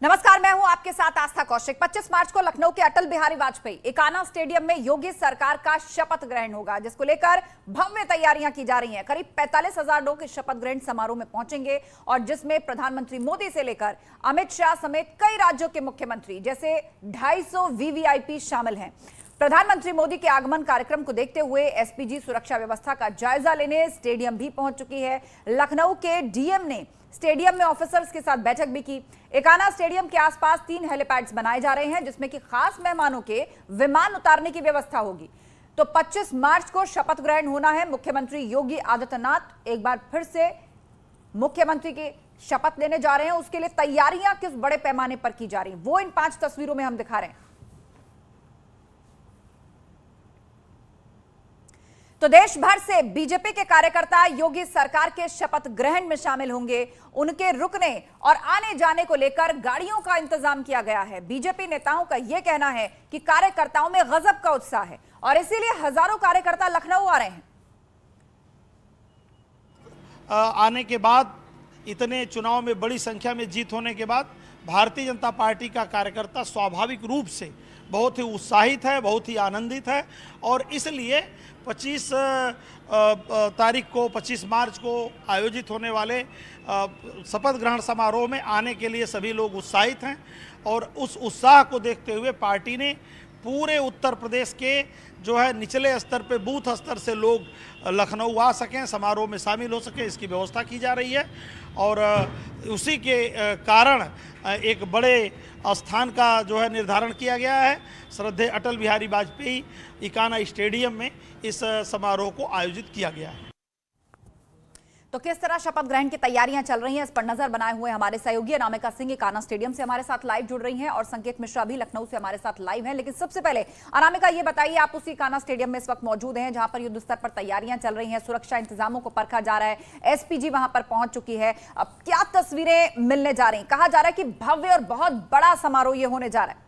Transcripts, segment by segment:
नमस्कार, मैं हूं आपके साथ आस्था कौशिक। 25 मार्च को लखनऊ के अटल बिहारी वाजपेयी एकाना स्टेडियम में योगी सरकार का शपथ ग्रहण होगा, जिसको लेकर भव्य तैयारियां की जा रही हैं। करीब 45,000 लोग इस शपथ ग्रहण समारोह में पहुंचेंगे और जिसमें प्रधानमंत्री मोदी से लेकर अमित शाह समेत कई राज्यों के मुख्यमंत्री जैसे 250 वीवीआईपी शामिल हैं। प्रधानमंत्री मोदी के आगमन कार्यक्रम को देखते हुए एसपीजी सुरक्षा व्यवस्था का जायजा लेने स्टेडियम भी पहुंच चुकी है। लखनऊ के डीएम ने स्टेडियम में ऑफिसर्स के साथ बैठक भी की। एकाना स्टेडियम के आसपास 3 हेलीपैड्स बनाए जा रहे हैं, जिसमें कि खास मेहमानों के विमान उतारने की व्यवस्था होगी। तो 25 मार्च को शपथ ग्रहण होना है। मुख्यमंत्री योगी आदित्यनाथ एक बार फिर से मुख्यमंत्री की शपथ लेने जा रहे हैं। उसके लिए तैयारियां किस बड़े पैमाने पर की जा रही हैं, वो इन 5 तस्वीरों में हम दिखा रहे हैं। तो देश भर से बीजेपी के कार्यकर्ता योगी सरकार के शपथ ग्रहण में शामिल होंगे। उनके रुकने और आने जाने को लेकर गाड़ियों का इंतजाम किया गया है। बीजेपी नेताओं का यह कहना है कि कार्यकर्ताओं में गजब का उत्साह है और इसीलिए हजारों कार्यकर्ता लखनऊ आ रहे हैं। आने के बाद, इतने चुनाव में बड़ी संख्या में जीत होने के बाद भारतीय जनता पार्टी का कार्यकर्ता स्वाभाविक रूप से बहुत ही उत्साहित है, बहुत ही आनंदित है और इसलिए 25 तारीख को 25 मार्च को आयोजित होने वाले शपथ ग्रहण समारोह में आने के लिए सभी लोग उत्साहित हैं। और उस उत्साह को देखते हुए पार्टी ने पूरे उत्तर प्रदेश के जो है निचले स्तर पे बूथ स्तर से लोग लखनऊ आ सकें, समारोह में शामिल हो सकें, इसकी व्यवस्था की जा रही है। और उसी के कारण एक बड़े स्थान का जो है निर्धारण किया गया है। श्रद्धेय अटल बिहारी वाजपेयी एकाना स्टेडियम में इस समारोह को आयोजित किया गया है। तो किस तरह शपथ ग्रहण की तैयारियां चल रही हैं, इस पर नजर बनाए हुए हमारे सहयोगी अनामिका सिंह एकाना स्टेडियम से हमारे साथ लाइव जुड़ रही हैं और संकेत मिश्रा भी लखनऊ से हमारे साथ लाइव हैं। लेकिन सबसे पहले अनामिका, ये बताइए, आप उसी एकाना स्टेडियम में इस वक्त मौजूद हैं जहां पर युद्ध स्तर पर तैयारियां चल रही हैं, सुरक्षा इंतजामों को परखा जा रहा है, एसपीजी वहां पर पहुंच चुकी है। अब क्या तस्वीरें मिलने जा रही? कहा जा रहा है कि भव्य और बहुत बड़ा समारोह ये होने जा रहा है।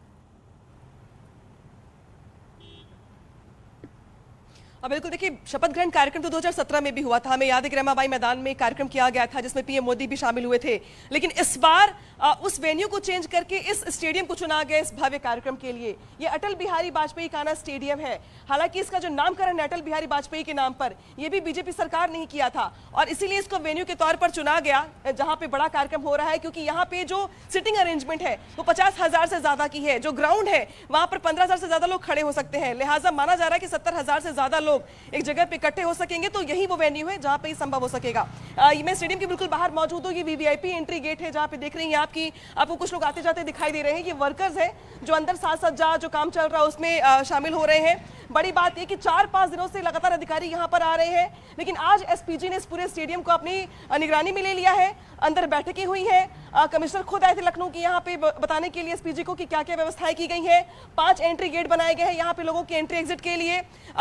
बिल्कुल, देखिए, शपथ ग्रहण कार्यक्रम तो 2017 में भी हुआ था। हमें याद है कि रमाबाई मैदान में कार्यक्रम किया गया था जिसमें पीएम मोदी भी शामिल हुए थे। लेकिन इस बार उस वेन्यू को चेंज करके इस स्टेडियम को चुना गया इस भव्य कार्यक्रम के लिए। ये अटल बिहारी वाजपेयी एकाना स्टेडियम है। हालांकि इसका जो नामकरण है अटल बिहारी वाजपेयी के नाम पर, यह भी बीजेपी सरकार ने ही किया था और इसीलिए इसको वेन्यू के तौर पर चुना गया जहां पे बड़ा कार्यक्रम हो रहा है। क्योंकि यहाँ पे जो सिटिंग अरेंजमेंट है वो 50,000 से ज्यादा की है। जो ग्राउंड है वहां पर 15,000 से ज्यादा लोग खड़े हो सकते हैं। लिहाजा माना जा रहा है कि 70,000 से ज्यादा लोग एक जगह पे इकट्ठे हो सकेंगे। तो यही वो वेन्यू है जहां पे ये संभव हो सकेगा। मैं स्टेडियम के बिल्कुल बाहर मौजूद हूँ। ये वीवीआईपी एंट्री गेट है जहां पे देख रही हैं आपको कुछ लोग आते जाते दिखाई दे रहे हैं। ये वर्कर्स हैं जो अंदर साज सज्जा जो काम चल रहा है उसमें शामिल हो रहे हैं। बड़ी बात यह कि 4-5 दिनों से लगातार अधिकारी यहां पर आ रहे हैं, लेकिन आज एसपीजी ने इस पूरे स्टेडियम को अपनी निगरानी में ले लिया है। अंदर बैठकें हुई हैं। कमिश्नर खुद आए थे लखनऊ की यहाँ पे बताने के लिए एसपीजी को कि क्या क्या व्यवस्थाएं की गई हैं। 5 एंट्री गेट बनाए गए हैं यहाँ पे लोगों के एंट्री एग्जिट के लिए।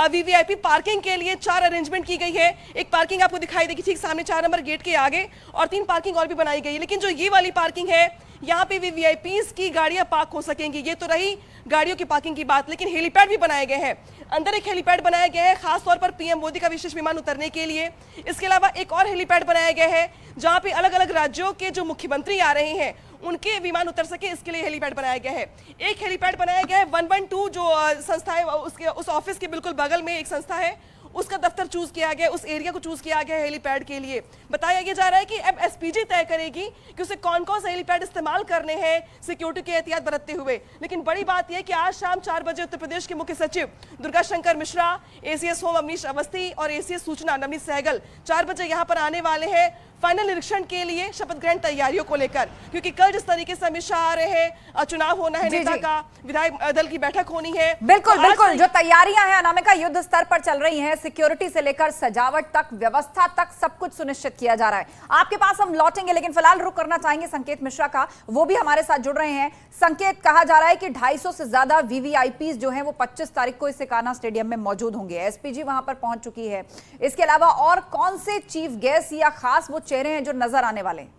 वीवीआईपी पार्किंग के लिए 4 अरेंजमेंट की गई है। एक पार्किंग आपको दिखाई देगी ठीक सामने 4 नंबर गेट के आगे और 3 पार्किंग और भी बनाई गई है। लेकिन जो ये वाली पार्किंग है, यहाँ पे वीवीआईपीज की गाड़ियां पार्क हो सकेंगी। ये तो रही गाड़ियों की पार्किंग की बात, लेकिन हेलीपैड भी बनाए गए हैं। अंदर एक हेलीपैड बनाया गया है खास तौर पर पीएम मोदी का विशेष विमान उतरने के लिए। इसके अलावा एक और हेलीपैड बनाया गया है जहां पे अलग अलग राज्यों के जो मुख्यमंत्री आ रहे हैं उनके विमान उतर सके, इसके लिए हेलीपैड बनाया गया है। एक हेलीपैड बनाया गया है 112 जो संस्था है, उस ऑफिस के बिल्कुल बगल में एक संस्था है, उसका दफ्तर चूज किया गया, उस एरिया को चूज किया गया हेलीपैड के लिए। बताया जा रहा है कि अब एसपीजी तय करेगी कि उसे कौन कौन से हेलीपैड इस्तेमाल करने हैं सिक्योरिटी के एहतियात बरतते हुए। लेकिन बड़ी बात यह कि आज शाम 4 बजे उत्तर प्रदेश के मुख्य सचिव दुर्गा शंकर मिश्रा, एसीएस होम अवनीश अवस्थी और एसीएस सूचना नवनीत सहगल 4 बजे यहां पर आने वाले हैं फाइनल निरीक्षण के लिए शपथ ग्रहण तैयारियों को लेकर। क्योंकि कल जिस तरीके से अमित शाह आ रहे हैं, चुनाव होना है नेता का, विधायक दल की बैठक होनी है। बिल्कुल बिल्कुल, जो तैयारियां हैं अनामिका युद्ध स्तर पर चल रही हैं, सिक्योरिटी से लेकर सजावट तक, व्यवस्था तक, सब कुछ सुनिश्चित किया जा रहा है। आपके पास हम लौटेंगे, लेकिन फिलहाल रुक करना चाहेंगे संकेत मिश्रा का, वो भी हमारे साथ जुड़ रहे हैं। संकेत, कहा जा रहा है कि 250 से ज्यादा वीवीआईपीज जो हैं वो 25 तारीख को इस एकाना स्टेडियम में मौजूद होंगे। एसपीजी वहां पर पहुंच चुकी है। इसके अलावा और कौन से चीफ गेस्ट या खास वो चेहरे हैं जो नजर आने वाले हैं?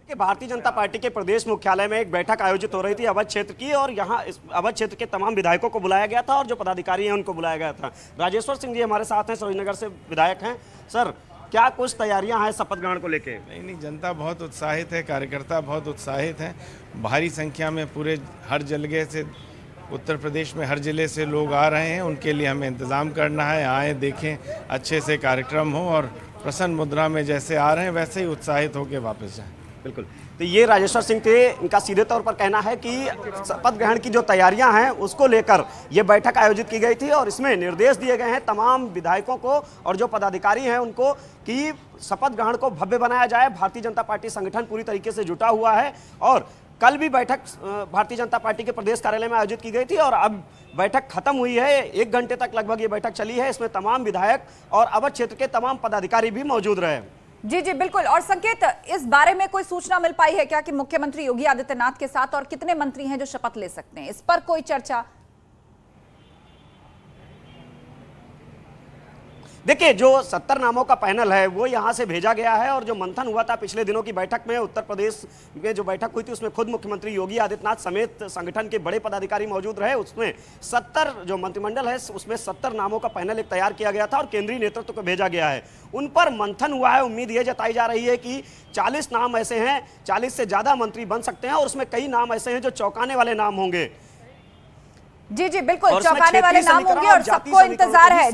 भारतीय जनता पार्टी के प्रदेश मुख्यालय में एक बैठक आयोजित हो रही थी अवध क्षेत्र की, और यहाँ इस अवध क्षेत्र के तमाम विधायकों को बुलाया गया था और जो पदाधिकारी हैं उनको बुलाया गया था। राजेश्वर सिंह जी हमारे साथ हैं, श्रीनगर से विधायक हैं। सर, क्या कुछ तैयारियां हैं शपथ ग्रहण को लेके? नहीं, जनता बहुत उत्साहित है, कार्यकर्ता बहुत उत्साहित हैं। भारी संख्या में पूरे हर जगह से, उत्तर प्रदेश में हर जिले से लोग आ रहे हैं। उनके लिए हमें इंतज़ाम करना है, आए देखें, अच्छे से कार्यक्रम हो और प्रसन्न मुद्रा में जैसे आ रहे हैं वैसे ही उत्साहित होकर वापस जाएं। बिल्कुल। तो ये राजेश्वर सिंह थे, इनका सीधे तौर पर कहना है कि शपथ ग्रहण की जो तैयारियां हैं उसको लेकर ये बैठक आयोजित की गई थी और इसमें निर्देश दिए गए हैं तमाम विधायकों को और जो पदाधिकारी हैं उनको कि शपथ ग्रहण को भव्य बनाया जाए। भारतीय जनता पार्टी संगठन पूरी तरीके से जुटा हुआ है और कल भी बैठक भारतीय जनता पार्टी के प्रदेश कार्यालय में आयोजित की गई थी और अब बैठक खत्म हुई है। 1 घंटे तक लगभग ये बैठक चली है। इसमें तमाम विधायक और अवध क्षेत्र के तमाम पदाधिकारी भी मौजूद रहे। जी जी बिल्कुल। और संकेत, इस बारे में कोई सूचना मिल पाई है क्या कि मुख्यमंत्री योगी आदित्यनाथ के साथ और कितने मंत्री हैं जो शपथ ले सकते हैं? इस पर कोई चर्चा? देखिए, जो 70 नामों का पैनल है वो यहां से भेजा गया है और जो मंथन हुआ था पिछले दिनों की बैठक में, उत्तर प्रदेश में जो बैठक हुई थी उसमें खुद मुख्यमंत्री योगी आदित्यनाथ समेत संगठन के बड़े पदाधिकारी मौजूद रहे। उसमें 70 जो मंत्रिमंडल है उसमें 70 नामों का पैनल एक तैयार किया गया था और केंद्रीय नेतृत्व को भेजा गया है। उन पर मंथन हुआ है। उम्मीद ये जताई जा रही है कि 40 नाम ऐसे हैं, 40 से ज्यादा मंत्री बन सकते हैं और उसमें कई नाम ऐसे हैं जो चौंकाने वाले नाम होंगे। जी जी बिल्कुल, चौंकाने वाले नाम होंगे और सबको इंतजार है।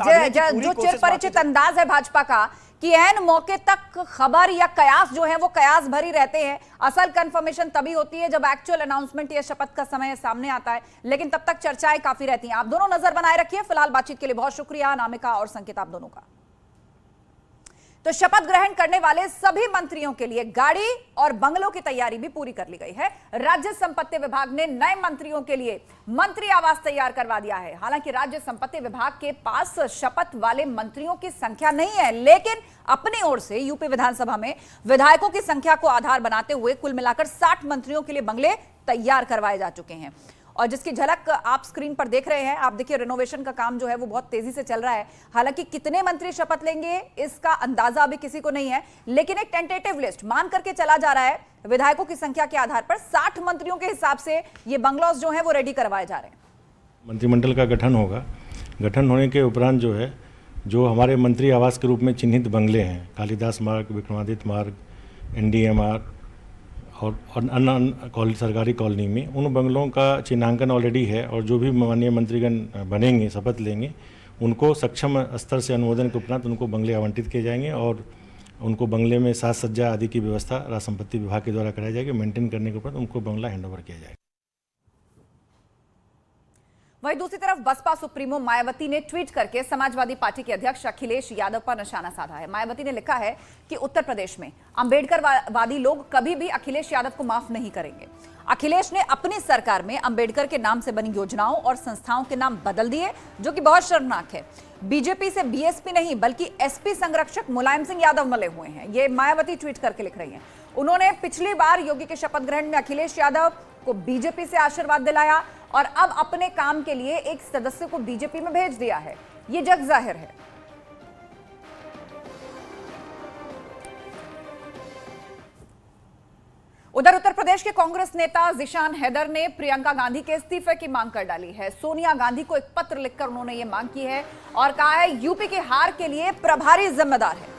जो चिर परिचित अंदाज है भाजपा का कि ऐन मौके तक खबर या कयास जो है वो कयास भरी रहते हैं। असल कंफर्मेशन तभी होती है जब एक्चुअल अनाउंसमेंट या शपथ का समय सामने आता है, लेकिन तब तक चर्चाएं काफी रहती हैं। आप दोनों नजर बनाए रखिए। फिलहाल बातचीत के लिए बहुत शुक्रिया अनामिका और संकेत, आप दोनों का। तो शपथ ग्रहण करने वाले सभी मंत्रियों के लिए गाड़ी और बंगलों की तैयारी भी पूरी कर ली गई है। राज्य संपत्ति विभाग ने नए मंत्रियों के लिए मंत्री आवास तैयार करवा दिया है। हालांकि राज्य संपत्ति विभाग के पास शपथ वाले मंत्रियों की संख्या नहीं है, लेकिन अपनी ओर से यूपी विधानसभा में विधायकों की संख्या को आधार बनाते हुए कुल मिलाकर 60 मंत्रियों के लिए बंगले तैयार करवाए जा चुके हैं। और जिसकी झलक आप स्क्रीन पर देख रहे हैं, आप देखिए रिनोवेशन का काम जो है वो बहुत तेजी से चल रहा है। हालांकि कितने मंत्री शपथ लेंगे इसका अंदाजा अभी किसी को नहीं है, लेकिन एक टेंटेटिव लिस्ट मान करके चला जा रहा है। विधायकों की संख्या के आधार पर 60 मंत्रियों के हिसाब से ये बंगलौज जो है वो रेडी करवाए जा रहे हैं। मंत्रिमंडल का गठन होगा। गठन होने के उपरांत जो है, जो हमारे मंत्री आवास के रूप में चिन्हित बंगले हैं, कालिदास मार्ग, विक्रमादित्य मार्ग, NDMR और अन्य सरकारी कॉलोनी में, उन बंगलों का चिन्हांकन ऑलरेडी है और जो भी माननीय मंत्रीगण बनेंगे, शपथ लेंगे, उनको सक्षम स्तर से अनुमोदन के उपरांत उनको बंगले आवंटित किए जाएंगे और उनको बंगले में साज सज्जा आदि की व्यवस्था राज्य संपत्ति विभाग के द्वारा कराई जाएगी। मेंटेन करने के उपरांत उनको बंगला हैंडओवर किया जाएगा। वहीं दूसरी तरफ बसपा सुप्रीमो मायावती ने ट्वीट करके समाजवादी पार्टी के अध्यक्ष अखिलेश यादव पर निशाना साधा है। मायावती ने लिखा है कि उत्तर प्रदेश में अंबेडकरवादी लोग कभी भी अखिलेश यादव को माफ नहीं करेंगे। अखिलेश ने अपनी सरकार में अंबेडकर के नाम से बनी योजनाओं और संस्थाओं के नाम बदल दिए, जो कि बहुत शर्मनाक है। बीजेपी से बीएसपी नहीं बल्कि एसपी संरक्षक मुलायम सिंह यादव मिले हुए हैं, ये मायावती ट्वीट करके लिख रही हैं। उन्होंने पिछली बार योगी के शपथ ग्रहण में अखिलेश यादव को बीजेपी से आशीर्वाद दिलाया और अब अपने काम के लिए एक सदस्य को बीजेपी में भेज दिया है, ये जग जाहिर है। उधर उत्तर प्रदेश के कांग्रेस नेता जिशान हैदर ने प्रियंका गांधी के इस्तीफे की मांग कर डाली है। सोनिया गांधी को एक पत्र लिखकर उन्होंने ये मांग की है और कहा है यूपी की हार के लिए प्रभारी जिम्मेदार है।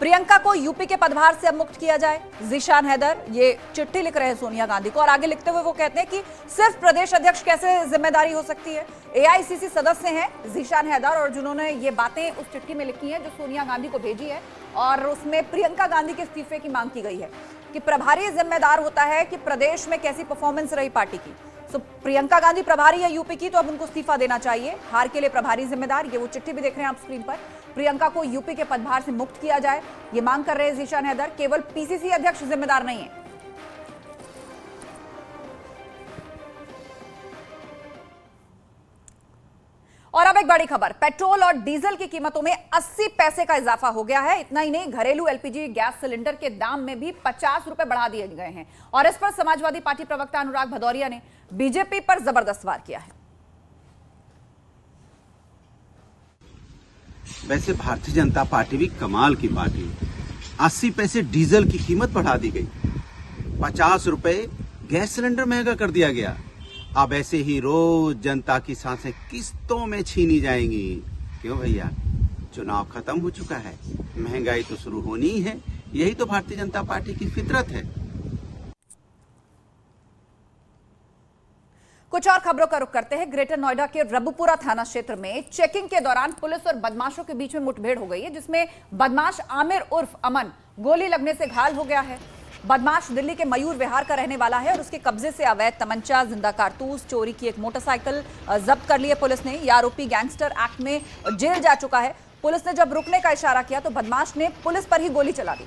प्रियंका को यूपी के पदभार से अब मुक्त किया जाए। जिशान हैदर ये चिट्ठी लिख रहे हैं सोनिया गांधी को और आगे लिखते हुए वो कहते हैं कि सिर्फ प्रदेश अध्यक्ष कैसे जिम्मेदारी हो सकती है। एआईसीसी सदस्य हैं जिशान हैदर और जिन्होंने ये बातें उस चिट्ठी में लिखी हैं जो सोनिया गांधी को भेजी है और उसमें प्रियंका गांधी के इस्तीफे की मांग की गई है कि प्रभारी जिम्मेदार होता है कि प्रदेश में कैसी परफॉर्मेंस रही पार्टी की। तो प्रियंका गांधी प्रभारी है यूपी की, तो अब उनको इस्तीफा देना चाहिए। हार के लिए प्रभारी जिम्मेदार, ये वो चिट्ठी भी देख रहे हैं आप स्क्रीन पर। प्रियंका को यूपी के पदभार से मुक्त किया जाए, ये मांग कर रहे हैं जिशान हैदर। केवल पीसीसी अध्यक्ष जिम्मेदार नहीं है। और अब एक बड़ी खबर, पेट्रोल और डीजल की कीमतों में 80 पैसे का इजाफा हो गया है। इतना ही नहीं, घरेलू एलपीजी गैस सिलेंडर के दाम में भी 50 रुपए बढ़ा दिए गए हैं और इस पर समाजवादी पार्टी प्रवक्ता अनुराग भदौरिया ने बीजेपी पर जबरदस्त वार किया है। वैसे भारतीय जनता पार्टी भी कमाल की पार्टी है। 80 पैसे डीजल की कीमत बढ़ा दी गई, 50 रुपए गैस सिलेंडर महंगा कर दिया गया। अब ऐसे ही रोज जनता की सांसें किस्तों में छीनी जाएंगी। क्यों भैया? चुनाव खत्म हो चुका है, महंगाई तो शुरू होनी ही है। यही तो भारतीय जनता पार्टी की फितरत है। कुछ और खबरों का रुख करते हैं। ग्रेटर नोएडा के रबुपुरा थाना क्षेत्र में चेकिंग के दौरान पुलिस और बदमाशों के बीच में मुठभेड़ हो गई है, जिसमें बदमाश आमिर उर्फ अमन गोली लगने से घायल हो गया है। बदमाश दिल्ली के मयूर विहार का रहने वाला है और उसके कब्जे से अवैध तमंचा, जिंदा कारतूस, चोरी की एक मोटरसाइकिल जब्त कर ली है पुलिस ने। यह आरोपी गैंगस्टर एक्ट में जेल जा चुका है। पुलिस ने जब रुकने का इशारा किया तो बदमाश ने पुलिस पर ही गोली चला दी।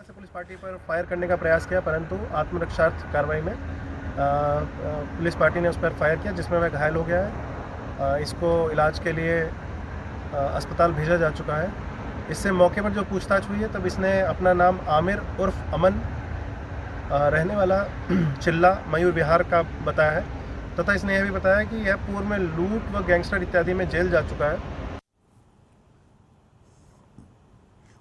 पुलिस पार्टी पर फायर करने का प्रयास किया, परंतु आत्मरक्षार्थ कार्रवाई में पुलिस पार्टी ने उस पर फायर किया, जिसमें वह घायल हो गया है। इसको इलाज के लिए अस्पताल भेजा जा चुका है। इससे मौके पर जो पूछताछ हुई है तब इसने अपना नाम आमिर उर्फ अमन रहने वाला चिल्ला मयूर विहार का बताया है, तथा इसने यह भी बताया कि यह पूर्व में लूट व गैंगस्टर इत्यादि में जेल जा चुका है।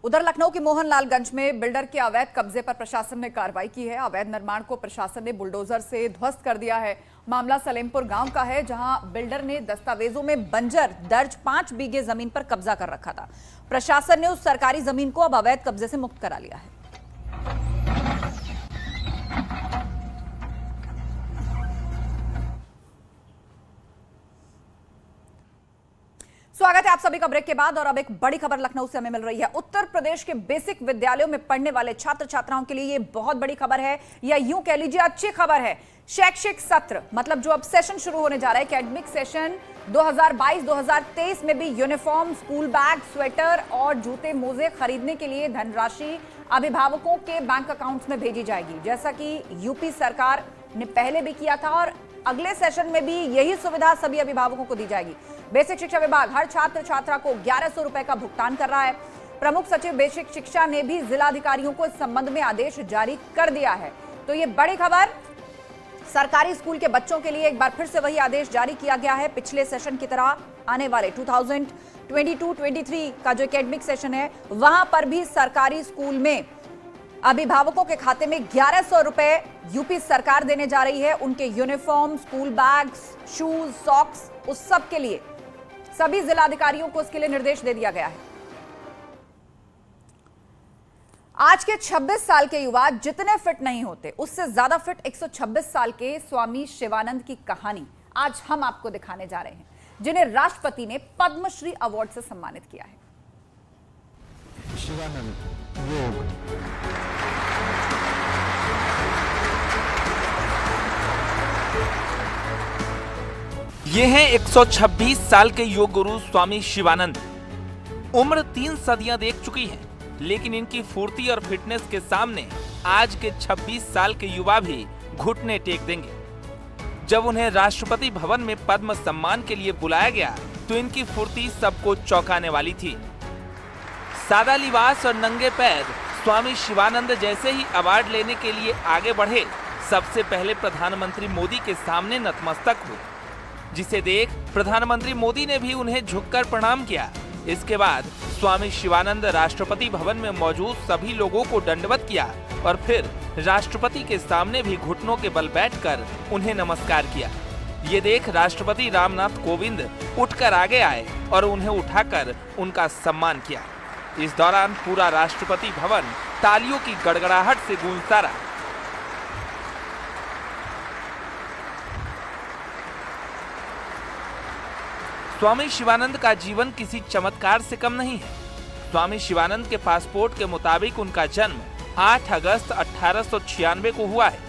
उधर लखनऊ के मोहनलालगंज में बिल्डर के अवैध कब्जे पर प्रशासन ने कार्रवाई की है। अवैध निर्माण को प्रशासन ने बुलडोजर से ध्वस्त कर दिया है। मामला सलेमपुर गांव का है, जहां बिल्डर ने दस्तावेजों में बंजर दर्ज 5 बीघे जमीन पर कब्जा कर रखा था। प्रशासन ने उस सरकारी जमीन को अब अवैध कब्जे से मुक्त करा लिया है। स्वागत है आप सभी का ब्रेक के बाद। और अब एक बड़ी खबर लखनऊ से हमें मिल रही है। उत्तर प्रदेश के बेसिक विद्यालयों में पढ़ने वाले छात्र छात्राओं के लिए ये बहुत बड़ी खबर है, या यूं कह लीजिए अच्छी खबर है। शैक्षिक सत्र मतलब जो अब सेशन शुरू होने जा रहा है, एकेडमिक सेशन 2022-2023 में भी यूनिफॉर्म, स्कूल बैग, स्वेटर और जूते मोजे खरीदने के लिए धनराशि अभिभावकों के बैंक अकाउंट्स में भेजी जाएगी, जैसा कि यूपी सरकार ने पहले भी किया था। और अगले सेशन में भी यही सुविधा सभी अभिभावकों को दी जाएगी। बेसिक शिक्षा विभाग हर छात्र छात्रा को 1100 रुपए का भुगतान कर रहा है। प्रमुख सचिव बेसिक शिक्षा ने भी जिलाधिकारियों को इस संबंध में आदेश जारी कर दिया है। तो ये बड़ी खबर, सरकारी स्कूल के बच्चों के लिए एक बार फिर से वही आदेश जारी किया गया है। पिछले सेशन की तरह आने वाले 2022-23 का जो एकेडमिक सेशन है, वहां पर भी सरकारी स्कूल में अभिभावकों के खाते में 1100 रुपए यूपी सरकार देने जा रही है। उनके uniform, school bags, shoes, socks, उस सब के लिए सभी जिलाधिकारियों को इसके लिए निर्देश दे दिया गया है। आज के 26 साल के युवा जितने फिट नहीं होते, उससे ज्यादा फिट 126 साल के स्वामी शिवानंद की कहानी आज हम आपको दिखाने जा रहे हैं, जिन्हें राष्ट्रपति ने पद्मश्री अवार्ड से सम्मानित किया है। शिवानंद योग। ये हैं 126 साल के योग गुरु स्वामी शिवानंद। उम्र 3 सदियां देख चुकी है, लेकिन इनकी फुर्ती और फिटनेस के सामने आज के 26 साल के युवा भी घुटने टेक देंगे। जब उन्हें राष्ट्रपति भवन में पद्म सम्मान के लिए बुलाया गया तो इनकी फुर्ती सबको चौंकाने वाली थी। सादा लिबास और नंगे पैर स्वामी शिवानंद जैसे ही अवार्ड लेने के लिए आगे बढ़े, सबसे पहले प्रधानमंत्री मोदी के सामने नतमस्तक हुए, जिसे देख प्रधानमंत्री मोदी ने भी उन्हें झुककर प्रणाम किया। इसके बाद स्वामी शिवानंद राष्ट्रपति भवन में मौजूद सभी लोगों को दंडवत किया और फिर राष्ट्रपति के सामने भी घुटनों के बल बैठकर उन्हें नमस्कार किया। ये देख राष्ट्रपति रामनाथ कोविंद उठकर आगे आए और उन्हें उठाकर उनका सम्मान किया। इस दौरान पूरा राष्ट्रपति भवन तालियों की गड़गड़ाहट से गूंजता रहा। स्वामी शिवानंद का जीवन किसी चमत्कार से कम नहीं है। स्वामी शिवानंद के पासपोर्ट के मुताबिक उनका जन्म 8 अगस्त 1896 को हुआ है।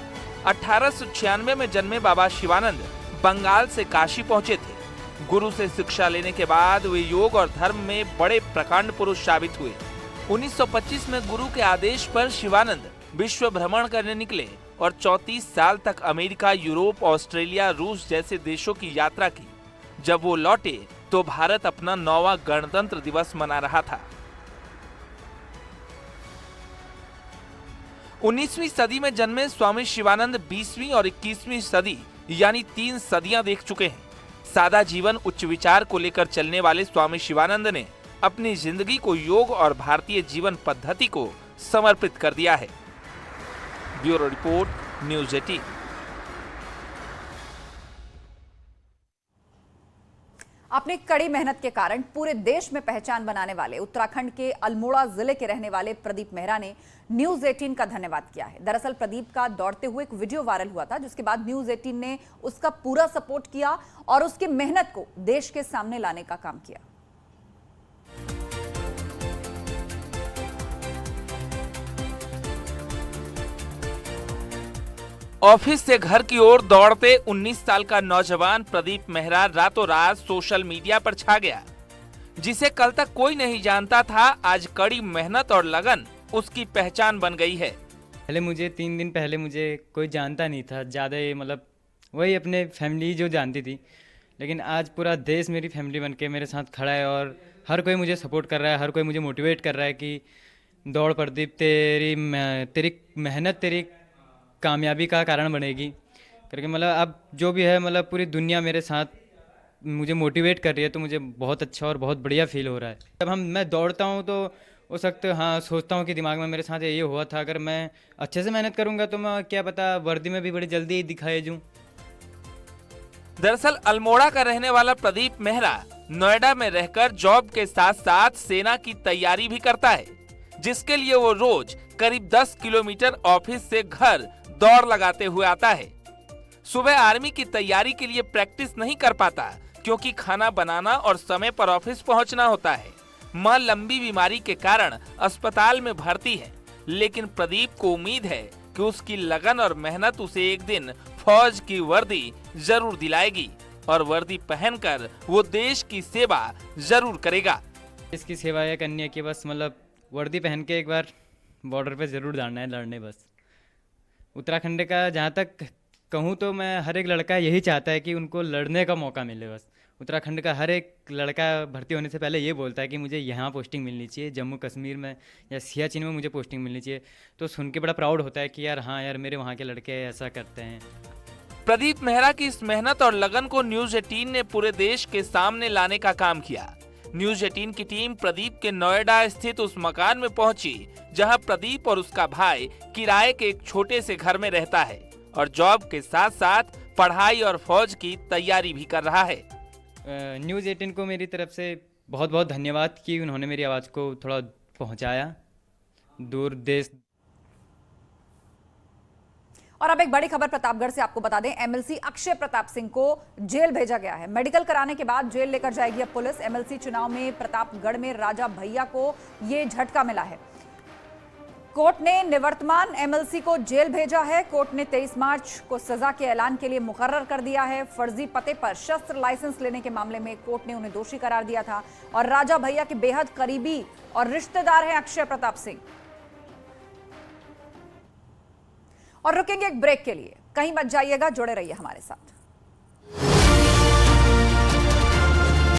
1896 में जन्मे बाबा शिवानंद बंगाल से काशी पहुंचे थे। गुरु से शिक्षा लेने के बाद वे योग और धर्म में बड़े प्रकांड पुरुष साबित हुए। 1925 में गुरु के आदेश पर शिवानंद विश्व भ्रमण करने निकले और 34 साल तक अमेरिका, यूरोप, ऑस्ट्रेलिया, रूस जैसे देशों की यात्रा की। जब वो लौटे तो भारत अपना 9वां गणतंत्र दिवस मना रहा था। 19वीं सदी में जन्मे स्वामी शिवानंद 20वीं और 21वीं सदी यानी 3 सदियां देख चुके हैं। सादा जीवन, उच्च विचार को लेकर चलने वाले स्वामी शिवानंद ने अपनी जिंदगी को योग और भारतीय जीवन पद्धति को समर्पित कर दिया है। Bureau report, news 18। अपनी कड़ी मेहनत के कारण पूरे देश में पहचान बनाने वाले उत्तराखंड के अल्मोड़ा जिले के रहने वाले प्रदीप मेहरा ने न्यूज 18 का धन्यवाद किया है। दरअसल प्रदीप का दौड़ते हुए एक वीडियो वायरल हुआ था, जिसके बाद न्यूज 18 ने उसका पूरा सपोर्ट किया और उसकी मेहनत को देश के सामने लाने का काम किया। ऑफिस से घर की ओर दौड़ते 19 साल का नौजवान प्रदीप मेहरा रातों रात सोशल मीडिया पर छा गया। जिसे कल तक कोई नहीं जानता था, आज कड़ी मेहनत और लगन उसकी पहचान बन गई है। पहले मुझे 3 दिन पहले मुझे कोई जानता नहीं था, ज़्यादा मतलब वही अपने फैमिली जो जानती थी, लेकिन आज पूरा देश मेरी फैमिली बन के मेरे साथ खड़ा है और हर कोई मुझे सपोर्ट कर रहा है, हर कोई मुझे मोटिवेट कर रहा है कि दौड़ प्रदीप, तेरी मेहनत तेरी कामयाबी का कारण बनेगी करके। मतलब अब जो भी है, मतलब पूरी दुनिया मेरे साथ मुझे मोटिवेट कर रही है, तो मुझे बहुत अच्छा और बहुत बढ़िया फील हो रहा है। जब मैं दौड़ता हूँ तो उस वक्त हाँ सोचता हूँ कि दिमाग में मेरे साथ ये हुआ था, अगर मैं अच्छे से मेहनत करूँगा तो मैं क्या पता वर्दी में भी बड़ी जल्दी ही दिखाई दूँ। दरअसल अल्मोड़ा का रहने वाला प्रदीप मेहरा नोएडा में रहकर जॉब के साथ साथ सेना की तैयारी भी करता है, जिसके लिए वो रोज करीब 10 किलोमीटर ऑफिस से घर दौड़ लगाते हुए आता है। सुबह आर्मी की तैयारी के लिए प्रैक्टिस नहीं कर पाता, क्योंकि खाना बनाना और समय पर ऑफिस पहुंचना होता है। मां लंबी बीमारी के कारण अस्पताल में भर्ती है, लेकिन प्रदीप को उम्मीद है कि उसकी लगन और मेहनत उसे एक दिन फौज की वर्दी जरूर दिलाएगी और वर्दी पहनकर वो देश की सेवा जरूर करेगा। इसकी सेवा यह करनी है कि बस मतलब वर्दी पहन के एक बार बॉर्डर पे जरूर जाना है, लड़ने। बस उत्तराखंड का जहाँ तक कहूँ तो मैं हर एक लड़का यही चाहता है कि उनको लड़ने का मौका मिले। बस उत्तराखंड का हर एक लड़का भर्ती होने से पहले ये बोलता है कि मुझे यहाँ पोस्टिंग मिलनी चाहिए, जम्मू कश्मीर में या सियाचिन में मुझे पोस्टिंग मिलनी चाहिए। तो सुन के बड़ा प्राउड होता है कि यार हाँ यार, मेरे वहाँ के लड़के ऐसा करते हैं। प्रदीप मेहरा की इस मेहनत और लगन को न्यूज 18 ने पूरे देश के सामने लाने का काम किया। न्यूज 18 की टीम प्रदीप के नोएडा स्थित उस मकान में पहुंची, जहां प्रदीप और उसका भाई किराए के एक छोटे से घर में रहता है और जॉब के साथ साथ पढ़ाई और फौज की तैयारी भी कर रहा है। न्यूज़ 18 को मेरी तरफ से बहुत बहुत धन्यवाद कि उन्होंने मेरी आवाज़ को थोड़ा पहुंचाया दूर देश। और अब एक बड़ी खबर प्रतापगढ़ से आपको बता दें, एमएलसी अक्षय प्रताप सिंह को जेल भेजा गया है। मेडिकल कराने के बाद जेल लेकर जाएगी अब पुलिस। एमएलसी चुनाव में प्रतापगढ़ में राजा भैया को ये झटका मिला है। कोर्ट ने निवर्तमान एमएलसी को जेल भेजा है। कोर्ट ने 23 मार्च को सजा के ऐलान के लिए मुकर्रर कर दिया है। फर्जी पते पर शस्त्र लाइसेंस लेने के मामले में कोर्ट ने उन्हें दोषी करार दिया था और राजा भैया के बेहद करीबी और रिश्तेदार हैं अक्षय प्रताप सिंह। और रुकेंगे एक ब्रेक के लिए, कहीं मत जाइएगा, जुड़े रहिए हमारे साथ।